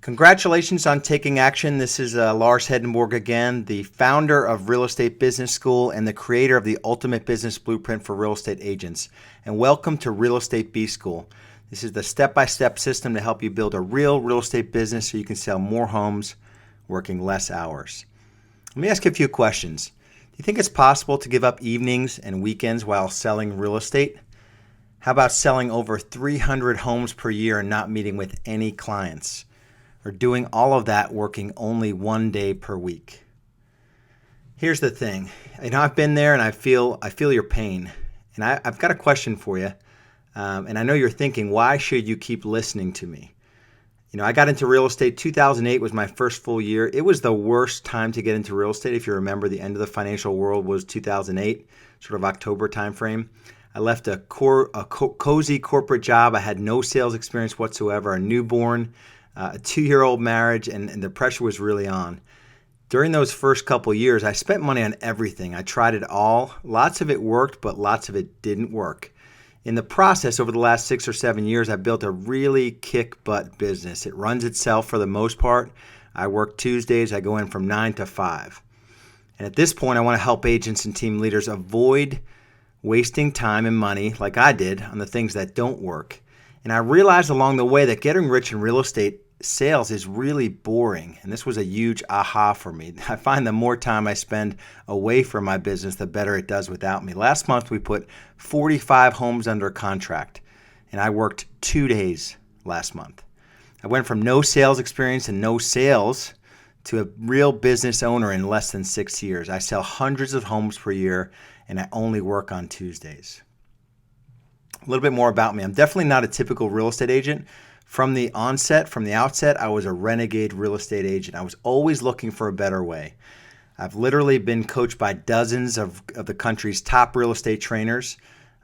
Congratulations on taking action. This is Lars Hedenborg again, the founder of Real Estate Business School and the creator of the ultimate business blueprint for real estate agents. And welcome to Real Estate B School. This is the step-by-step system to help you build a real estate business so you can sell more homes working less hours. Let me ask you a few questions. Do you think it's possible to give up evenings and weekends while selling real estate? How about selling over 300 homes per year and not meeting with any clients? Or doing all of that working only one day per week? Here's the thing. I've been there and I feel your pain. And I've got a question for you. And I know you're thinking, why should you keep listening to me? I got into real estate. 2008 was my first full year. It was the worst time to get into real estate. If you remember, the end of the financial world was 2008, sort of October timeframe. I left a cozy corporate job. I had no sales experience whatsoever, a newborn, a 2-year-old marriage, and the pressure was really on. During those first couple years, I spent money on everything. I tried it all. Lots of it worked, but lots of it didn't work. In the process, over the last 6 or 7 years, I built a really kick-butt business. It runs itself for the most part. I work Tuesdays. I go in from 9 to 5. And at this point, I want to help agents and team leaders avoid wasting time and money, like I did, on the things that don't work. And I realized along the way that getting rich in real estate sales is really boring. And this was a huge aha for me. I find the more time I spend away from my business, the better it does without me. Last month, we put 45 homes under contract, and I worked 2 days last month. I went from no sales experience and no sales to a real business owner in less than 6 years. I sell hundreds of homes per year, and I only work on Tuesdays. A little bit more about me. I'm definitely not a typical real estate agent. From the outset, I was a renegade real estate agent. I was always looking for a better way. I've literally been coached by dozens of the country's top real estate trainers.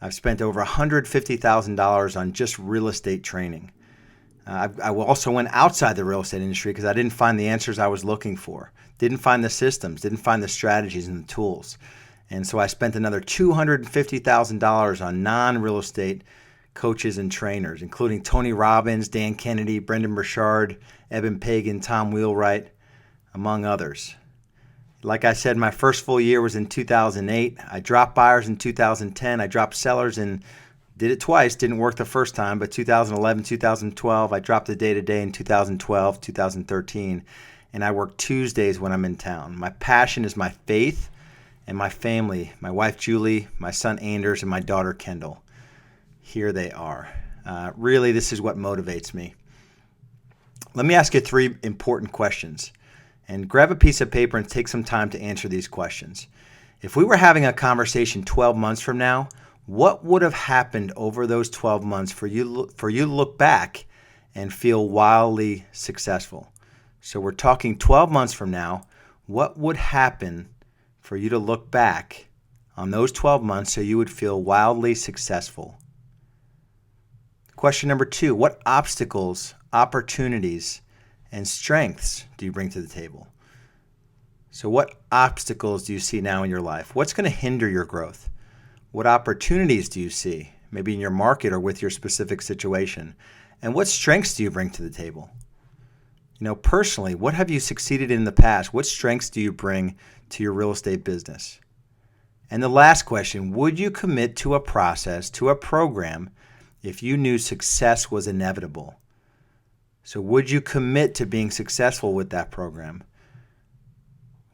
I've spent over $150,000 on just real estate training. I also went outside the real estate industry because I didn't find the answers I was looking for. Didn't find the systems, didn't find the strategies and the tools. And so I spent another $250,000 on non-real estate coaches and trainers, including Tony Robbins, Dan Kennedy, Brendan Burchard, Eben Pagan, Tom Wheelwright, among others. Like I said, my first full year was in 2008. I dropped buyers in 2010. I dropped sellers and did it twice. Didn't work the first time, but 2011, 2012, I dropped the day-to-day in 2012, 2013, and I work Tuesdays when I'm in town. My passion is my faith and my family, my wife Julie, my son Anders, and my daughter Kendal. Here they are. Really, this is what motivates me. Let me ask you 3 important questions. And grab a piece of paper and take some time to answer these questions. If we were having a conversation 12 months from now, what would have happened over those 12 months for you to look back and feel wildly successful? So we're talking 12 months from now. What would happen for you to look back on those 12 months so you would feel wildly successful? Question number 2, what obstacles, opportunities, and strengths do you bring to the table? So what obstacles do you see now in your life? What's going to hinder your growth? What opportunities do you see, maybe in your market or with your specific situation? And what strengths do you bring to the table? Personally, what have you succeeded in the past? What strengths do you bring to your real estate business? And the last question, would you commit to a process, to a program, if you knew success was inevitable? So would you commit to being successful with that program?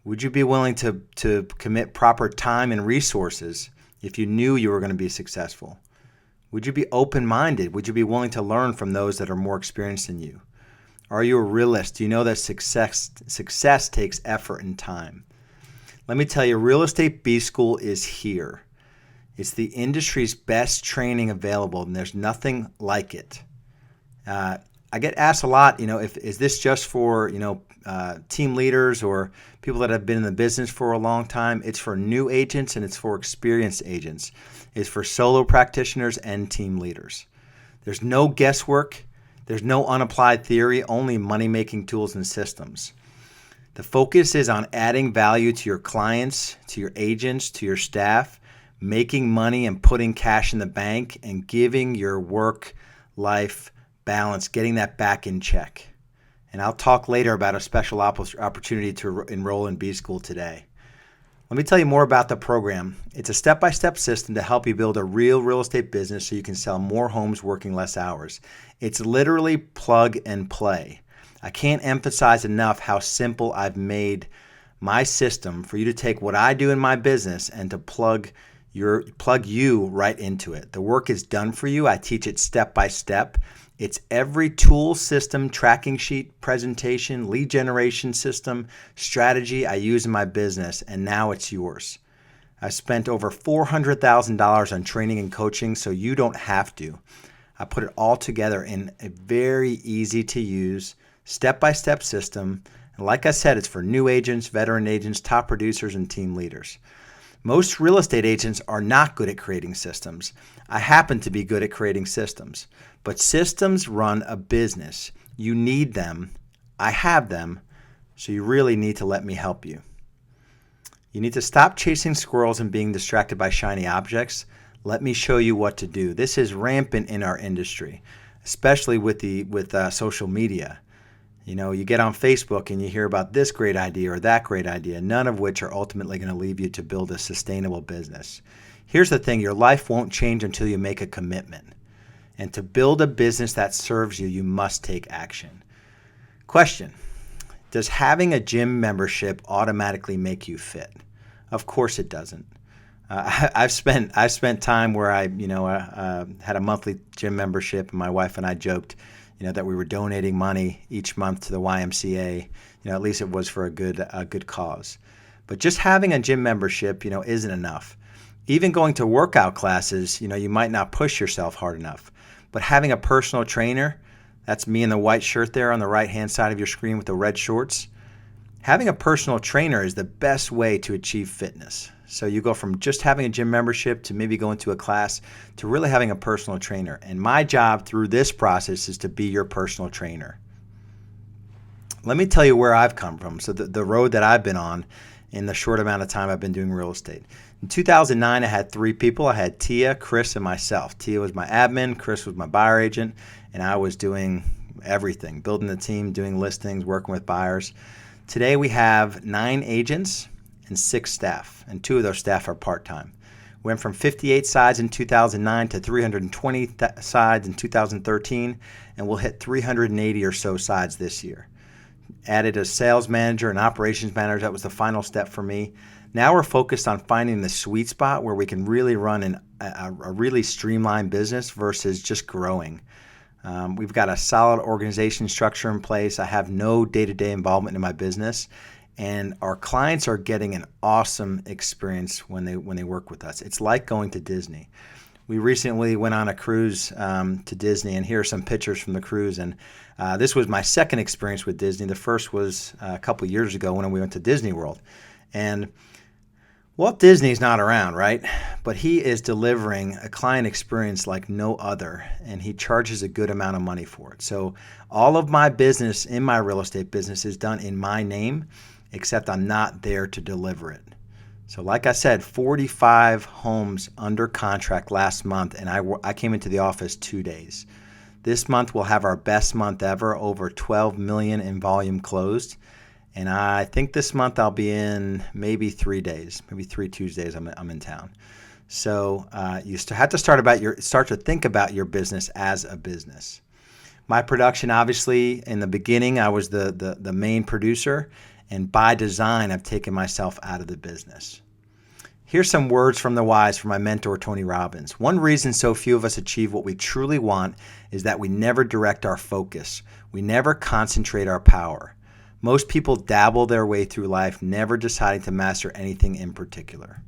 Would you be willing to commit proper time and resources if you knew you were going to be successful? Would you be open-minded? Would you be willing to learn from those that are more experienced than you? Are you a realist? Do you know that success takes effort and time? Let me tell you, Real Estate B School is here. It's the industry's best training available, and there's nothing like it. I get asked a lot, is this just for, team leaders or people that have been in the business for a long time? It's for new agents and it's for experienced agents. It's for solo practitioners and team leaders. There's no guesswork. There's no unapplied theory, only money-making tools and systems. The focus is on adding value to your clients, to your agents, to your staff, making money and putting cash in the bank, and giving your work-life balance, getting that back in check. And I'll talk later about a special opportunity to enroll in B School today. Let me tell you more about the program. It's a step-by-step system to help you build a real estate business so you can sell more homes working less hours. It's literally plug and play. I can't emphasize enough how simple I've made my system for you to take what I do in my business and to plug you right into it. The work is done for you. I teach it step by step. It's every tool, system, tracking sheet, presentation, lead generation system, strategy I use in my business, and now it's yours. I spent over $400,000 on training and coaching, so you don't have to. I put it all together in a very easy to use, step-by-step system. And like I said, it's for new agents, veteran agents, top producers, and team leaders. Most real estate agents are not good at creating systems. I happen to be good at creating systems. But systems run a business. You need them. I have them. So you really need to let me help you. You need to stop chasing squirrels and being distracted by shiny objects. Let me show you what to do. This is rampant in our industry, especially with social media. You know, you get on Facebook and you hear about this great idea or that great idea, none of which are ultimately going to lead you to build a sustainable business. Here's the thing, your life won't change until you make a commitment. And to build a business that serves you, you must take action. Question, does having a gym membership automatically make you fit? Of course it doesn't. I've spent time where I had a monthly gym membership, and my wife and I joked that we were donating money each month to the YMCA. At least it was for a good cause. But just having a gym membership, isn't enough. Even going to workout classes, you might not push yourself hard enough. But having a personal trainer, that's me in the white shirt there on the right-hand side of your screen with the red shorts. Having a personal trainer is the best way to achieve fitness. So you go from just having a gym membership to maybe going to a class to really having a personal trainer. And my job through this process is to be your personal trainer. Let me tell you where I've come from. So the road that I've been on in the short amount of time I've been doing real estate. In 2009, I had 3 people. I had Tia, Chris, and myself. Tia was my admin, Chris was my buyer agent, and I was doing everything, building the team, doing listings, working with buyers. Today we have 9 agents and 6 staff, and 2 of those staff are part-time. We went from 58 sides in 2009 to 320 sides in 2013, and we'll hit 380 or so sides this year. Added a sales manager and operations manager. That was the final step for me. Now we're focused on finding the sweet spot where we can really run a really streamlined business versus just growing. We've got a solid organization structure in place. I have no day-to-day involvement in my business, and our clients are getting an awesome experience when they work with us. It's like going to Disney. We recently went on a cruise to Disney, and here are some pictures from the cruise. And this was my second experience with Disney. The first was a couple years ago when we went to Disney World. And Walt Disney's not around, right? But he is delivering a client experience like no other, and he charges a good amount of money for it. So all of my business in my real estate business is done in my name, except I'm not there to deliver it. So like I said, 45 homes under contract last month, and I came into the office 2 days. This month we'll have our best month ever, over 12 million in volume closed. And I think this month I'll be in maybe 3 days, maybe 3 Tuesdays I'm in town. So you have to start to think about your business as a business. My production, obviously, in the beginning, I was the main producer. And by design, I've taken myself out of the business. Here's some words from the wise from my mentor, Tony Robbins. One reason so few of us achieve what we truly want is that we never direct our focus. We never concentrate our power. Most people dabble their way through life, never deciding to master anything in particular.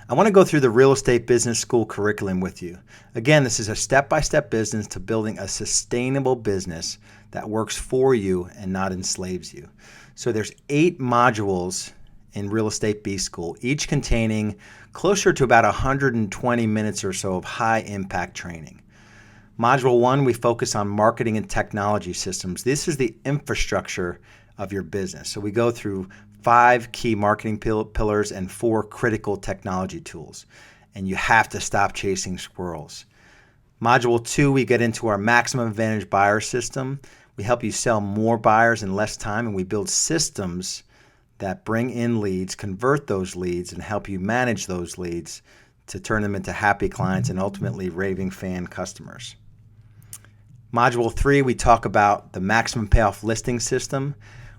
I want to go through the Real Estate Business School curriculum with you. Again, this is a step-by-step business to building a sustainable business that works for you and not enslaves you. So there's 8 modules in Real Estate B School, each containing closer to about 120 minutes or so of high-impact training. Module 1, we focus on marketing and technology systems. This is the infrastructure of your business. So we go through 5 key marketing pillars and 4 critical technology tools. And you have to stop chasing squirrels. Module 2, we get into our maximum advantage buyer system. We help you sell more buyers in less time, and we build systems that bring in leads, convert those leads, and help you manage those leads to turn them into happy clients and ultimately raving fan customers. Module 3, we talk about the maximum payoff listing system,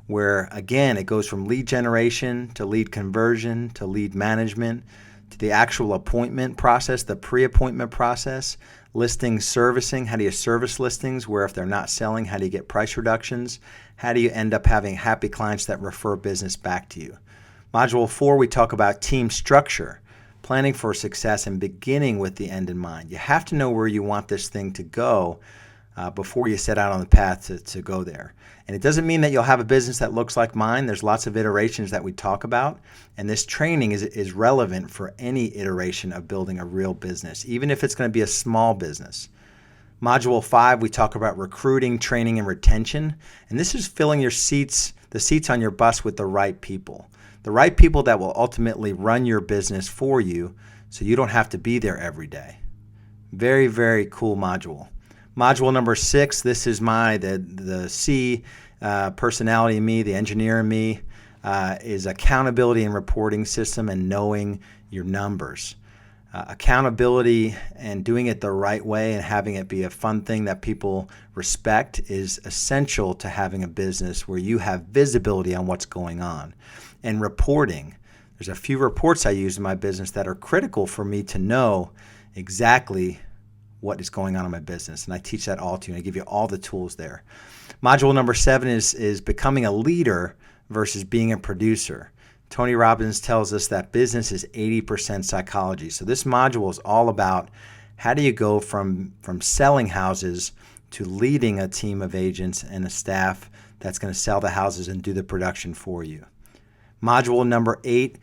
where again, it goes from lead generation to lead conversion to lead management to the actual appointment process, the pre-appointment process, listing servicing. How do you service listings where if they're not selling, how do you get price reductions? How do you end up having happy clients that refer business back to you? Module 4, we talk about team structure, planning for success and beginning with the end in mind. You have to know where you want this thing to go before you set out on the path to go there. And it doesn't mean that you'll have a business that looks like mine. There's lots of iterations that we talk about, and this training is relevant for any iteration of building a real business, even if it's going to be a small business. Module 5, we talk about recruiting, training, and retention, and this is filling the seats on your bus with the right people that will ultimately run your business for you so you don't have to be there every day. Very, very cool module. Module number 6, this is the C personality in me, the engineer in me, is accountability and reporting system and knowing your numbers. Accountability and doing it the right way and having it be a fun thing that people respect is essential to having a business where you have visibility on what's going on. And reporting, there's a few reports I use in my business that are critical for me to know exactly what is going on in my business, and I teach that all to you, and I give you all the tools there. Module number 7 is becoming a leader versus being a producer. Tony Robbins tells us that business is 80% psychology. So this module is all about how do you go from selling houses to leading a team of agents and a staff that's going to sell the houses and do the production for you. Module number 8,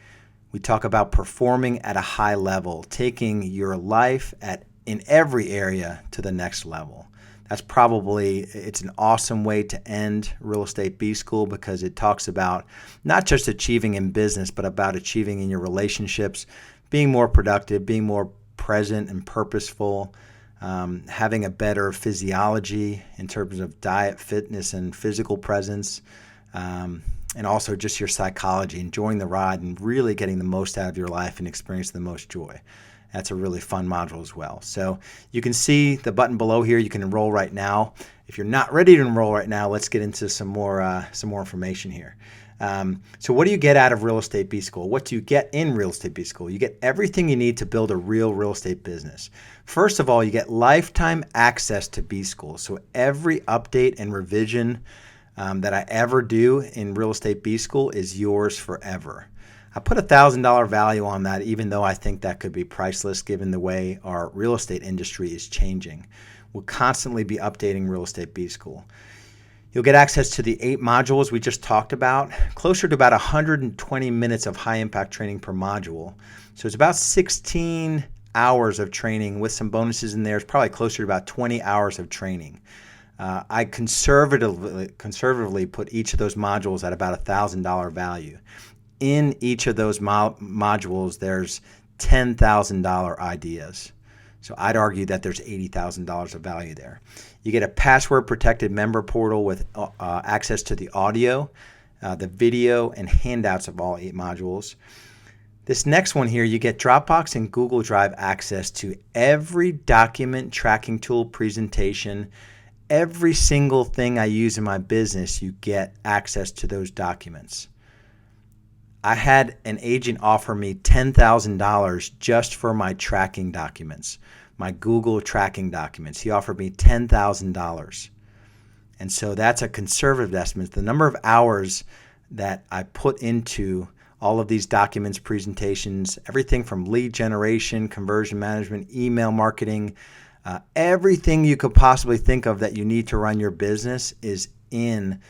we talk about performing at a high level, taking your life in every area to the next level. It's an awesome way to end Real Estate B School because it talks about not just achieving in business, but about achieving in your relationships, being more productive, being more present and purposeful, having a better physiology in terms of diet, fitness, and physical presence, and also just your psychology, enjoying the ride and really getting the most out of your life and experiencing the most joy. That's a really fun module as well. So you can see the button below here. You can enroll right now. If you're not ready to enroll right now, let's get into some more information here. So what do you get out of Real Estate B School? What do you get in Real Estate B School? You get everything you need to build a real estate business. First of all, you get lifetime access to B School. So every update and revision that I ever do in Real Estate B School is yours forever. I put $1,000 value on that, even though I think that could be priceless given the way our real estate industry is changing. We'll constantly be updating Real Estate B School. You'll get access to the 8 modules we just talked about, closer to about 120 minutes of high-impact training per module. So it's about 16 hours of training with some bonuses in there. It's probably closer to about 20 hours of training. I conservatively put each of those modules at about $1,000 value. In each of those modules, there's $10,000 ideas. So I'd argue that there's $80,000 of value there. You get a password-protected member portal with access to the audio, the video, and handouts of all 8 modules. This next one here, you get Dropbox and Google Drive access to every document tracking tool presentation. Every single thing I use in my business, you get access to those documents. I had an agent offer me $10,000 just for my tracking documents, my Google tracking documents. He offered me $10,000. And so that's a conservative estimate. The number of hours that I put into all of these documents, presentations, everything from lead generation, conversion management, email marketing, everything you could possibly think of that you need to run your business is in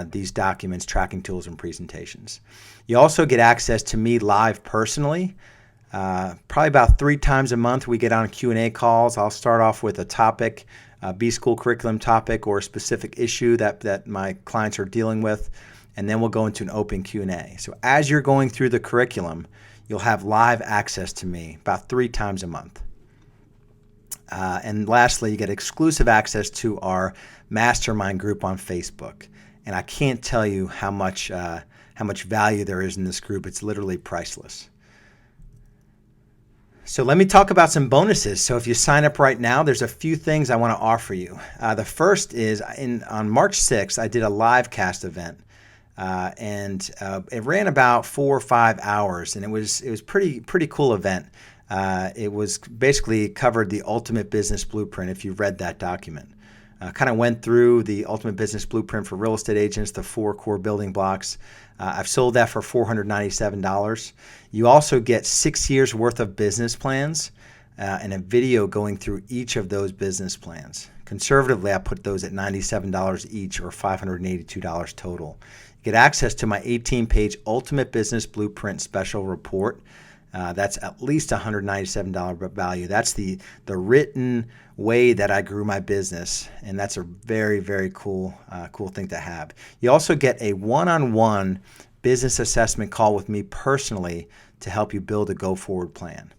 these documents, tracking tools, and presentations. You also get access to me live personally. Probably about 3 times a month we get on Q&A calls. I'll start off with a topic, a B School curriculum topic or a specific issue that my clients are dealing with, and then we'll go into an open Q&A. So as you're going through the curriculum, you'll have live access to me about 3 times a month. And lastly, you get exclusive access to our mastermind group on Facebook. And I can't tell you how much value there is in this group. It's literally priceless. So let me talk about some bonuses. So if you sign up right now, there's a few things I want to offer you. The first is on March 6th, I did a live cast event. And it ran about 4 or 5 hours, and it was pretty cool event. It was basically covered the Ultimate Business Blueprint, if you've read that document. Kind of went through the Ultimate Business Blueprint for real estate agents, the 4 core building blocks. I've sold that for $497. You also get 6 years worth of business plans and a video going through each of those business plans. Conservatively, I put those at $97 each, or $582 total. You get access to my 18-page Ultimate Business Blueprint special report. That's at least $197 value. That's the written way that I grew my business, and that's a very, very cool thing to have. You also get a one-on-one business assessment call with me personally to help you build a go-forward plan.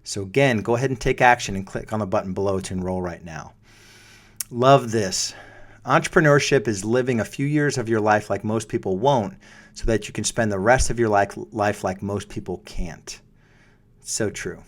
So again, go ahead and take action and click on the button below to enroll right now. Love this. Entrepreneurship is living a few years of your life like most people won't, so that you can spend the rest of your life like most people can't. So true.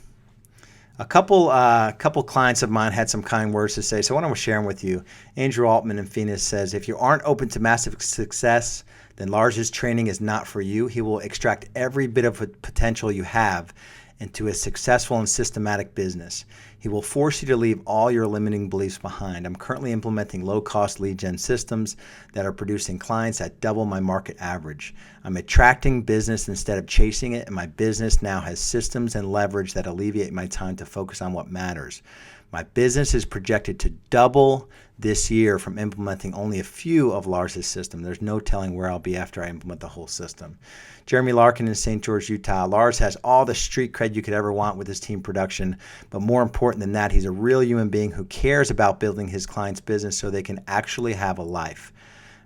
A couple clients of mine had some kind words to say, so I want to share them with you. Andrew Altman in Phoenix says, if you aren't open to massive success, then Lars's training is not for you. He will extract every bit of potential you have into a successful and systematic business. He will force you to leave all your limiting beliefs behind. I'm currently implementing low-cost lead gen systems that are producing clients at double my market average. I'm attracting business instead of chasing it, and my business now has systems and leverage that alleviate my time to focus on what matters. My business is projected to double this year from implementing only a few of Lars's system. There's no telling where I'll be after I implement the whole system. Jeremy Larkin in St. George, Utah. Lars has all the street cred you could ever want with his team production, but more important than that, he's a real human being who cares about building his clients' business so they can actually have a life.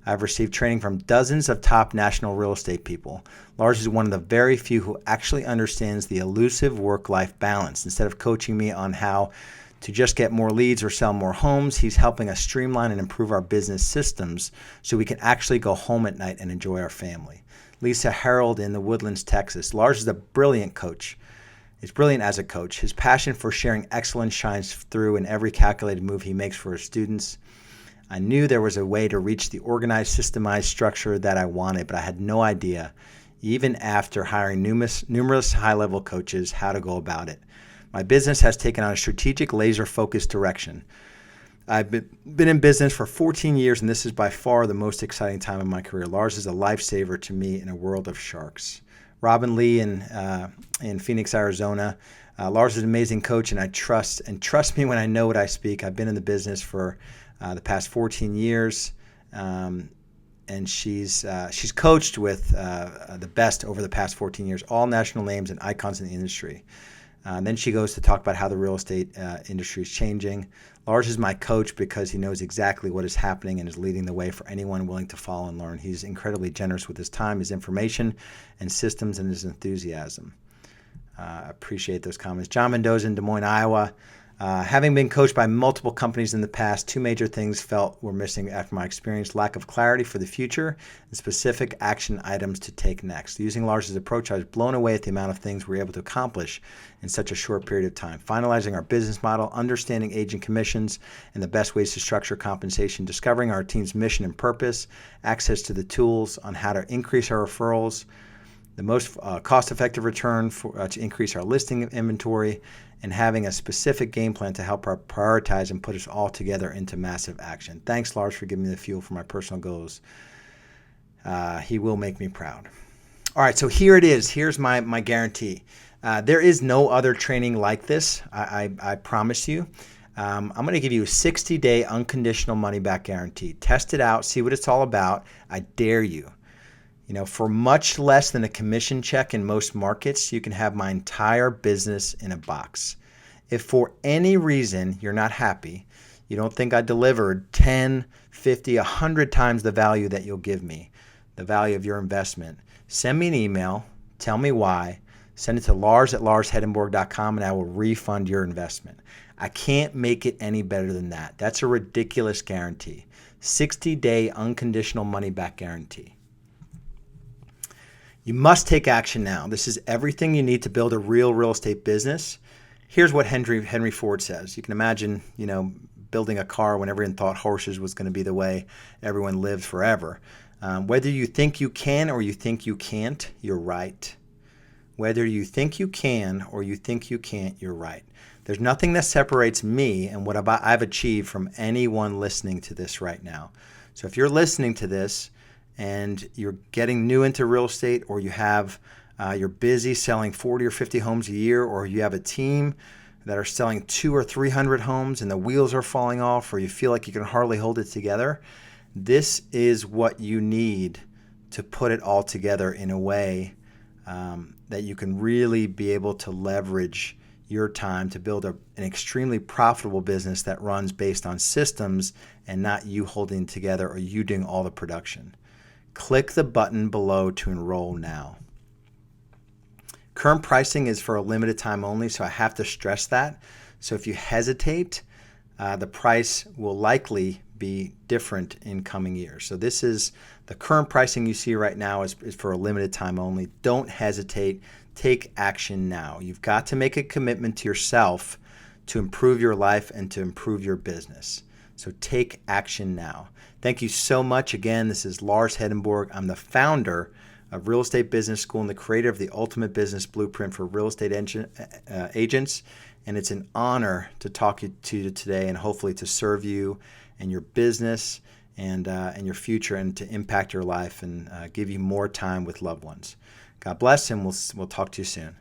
I've received training from dozens of top national real estate people. Lars is one of the very few who actually understands the elusive work-life balance. Instead of coaching me on how to just get more leads or sell more homes, he's helping us streamline and improve our business systems so we can actually go home at night and enjoy our family. Lisa Herald in the Woodlands, Texas. Lars is a brilliant coach. He's brilliant as a coach. His passion for sharing excellence shines through in every calculated move he makes for his students. I knew there was a way to reach the organized, systemized structure that I wanted, but I had no idea, even after hiring numerous high-level coaches, how to go about it. My business has taken on a strategic, laser-focused direction. I've been in business for 14 years, and this is by far the most exciting time in my career. Lars is a lifesaver to me in a world of sharks. Robin Leigh in Phoenix, Arizona. Lars is an amazing coach, and I trust me when I know what I speak. I've been in the business for the past 14 years, and she's coached with the best over the past 14 years, all national names and icons in the industry. Then she goes to talk about how the real estate industry is changing. Lars is my coach because he knows exactly what is happening and is leading the way for anyone willing to follow and learn. He's incredibly generous with his time, his information, and systems, and his enthusiasm. I appreciate those comments. John Mendoza in Des Moines, Iowa. Having been coached by multiple companies in the past, 2 major things felt were missing after my experience: lack of clarity for the future and specific action items to take next. Using Lars's approach, I was blown away at the amount of things we were able to accomplish in such a short period of time. Finalizing our business model, understanding agent commissions and the best ways to structure compensation, discovering our team's mission and purpose, access to the tools on how to increase our referrals, the most cost-effective return to increase our listing inventory, and having a specific game plan to help prioritize and put us all together into massive action. Thanks, Lars, for giving me the fuel for my personal goals. He will make me proud. All right, so here it is. Here's my guarantee. There is no other training like this, I promise you. I'm going to give you a 60-day unconditional money-back guarantee. Test it out. See what it's all about. I dare you. You know, for much less than a commission check in most markets, you can have my entire business in a box. If for any reason you're not happy, you don't think I delivered 10, 50, 100 times the value that you'll give me, the value of your investment, send me an email, tell me why, send it to lars@larshedenborg.com, and I will refund your investment. I can't make it any better than that. That's a ridiculous guarantee. 60-day unconditional money back guarantee. You must take action now. This is everything you need to build a real estate business. Here's what Henry Ford says. You can imagine, building a car when everyone thought horses was going to be the way everyone lived forever. Whether you think you can or you think you can't, you're right. Whether you think you can or you think you can't, you're right. There's nothing that separates me and what I've achieved from anyone listening to this right now. So if you're listening to this and you're getting new into real estate, or you're busy selling 40 or 50 homes a year, or you have a team that are selling 200 or 300 homes and the wheels are falling off, or you feel like you can hardly hold it together, this is what you need to put it all together in a way that you can really be able to leverage your time to build an extremely profitable business that runs based on systems and not you holding together or you doing all the production. Click the button below to enroll now. Current pricing is for a limited time only, so I have to stress that. So if you hesitate, the price will likely be different in coming years. So this is the current pricing you see right now is for a limited time only. Don't hesitate. Take action now. You've got to make a commitment to yourself to improve your life and to improve your business. So take action now. Thank you so much. Again, this is Lars Hedenborg. I'm the founder of Real Estate Business School and the creator of the Ultimate Business Blueprint for Real Estate Agents. And it's an honor to talk to you today and hopefully to serve you and your business and your future, and to impact your life and give you more time with loved ones. God bless, and we'll talk to you soon.